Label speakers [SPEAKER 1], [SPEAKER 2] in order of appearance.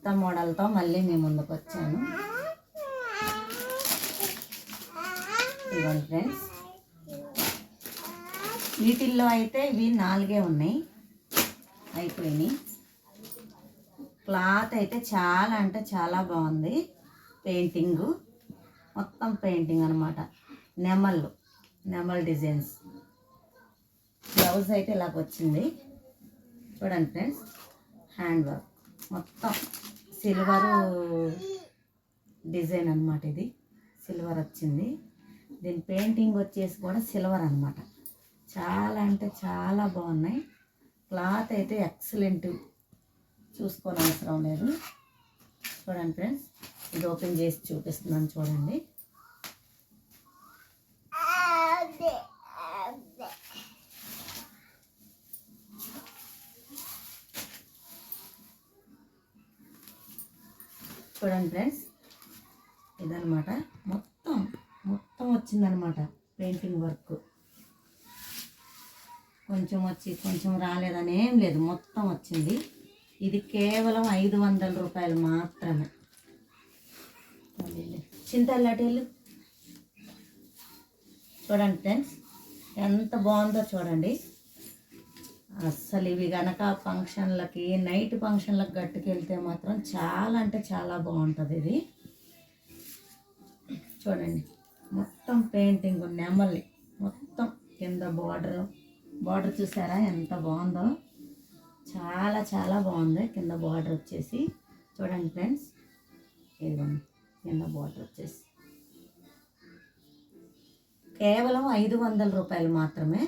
[SPEAKER 1] కొత్త మోడల్తో మళ్ళీ మీ ముందుకు వచ్చాను. ఇదిగోండి ఫ్రెండ్స్, వీటిల్లో అయితే ఇవి 4 ఉన్నాయి, అయిపోయినాయి. క్లాత్ అయితే చాలా అంటే చాలా బాగుంది. పెయింటింగు మొత్తం పెయింటింగ్ అనమాట. నెమల్ డిజైన్స్. బ్లౌజ్ అయితే ఇలాగ వచ్చింది చూడండి ఫ్రెండ్స్. హ్యాండ్ వర్క్ మొత్తం సిల్వరు డిజైన్ అనమాట. ఇది సిల్వర్ వచ్చింది. దీని పెయింటింగ్ వచ్చేసి కూడా సిల్వర్ అనమాట. చాలా అంటే చాలా బాగున్నాయి. క్లాత్ అయితే ఎక్సలెంట్, చూసుకోని అవసరం లేదు. చూడండి ఫ్రెండ్స్, ఇది ఓపెన్ చేసి చూపిస్తున్నాను చూడండి. చూడండి ఫ్రెండ్స్, ఇదనమాట. మొత్తం వచ్చిందనమాట పెయింటింగ్ వర్క్. కొంచెం వచ్చి కొంచెం రాలేదని ఏం లేదు, మొత్తం వచ్చింది. ఇది కేవలం 500 రూపాయలు మాత్రమే. చింతల్లాటేళ్ళు చూడండి ఫ్రెండ్స్, ఎంత బాగుందో చూడండి. అస్సలు ఇవి కనుక ఫంక్షన్లకి, నైట్ ఫంక్షన్లకు గట్టుకెళ్తే మాత్రం చాలా అంటే చాలా బాగుంటుంది. ఇది చూడండి, మొత్తం పెయింటింగ్ నెమలి, మొత్తం కింద బార్డర్ చూసారా ఎంత బాగుందో. చాలా చాలా బాగుంది. కింద బార్డర్ వచ్చేసి చూడండి ఫ్రెండ్స్, ఇదిగోండి కింద బార్డర్ వచ్చేసి కేవలం 500 రూపాయలు మాత్రమే.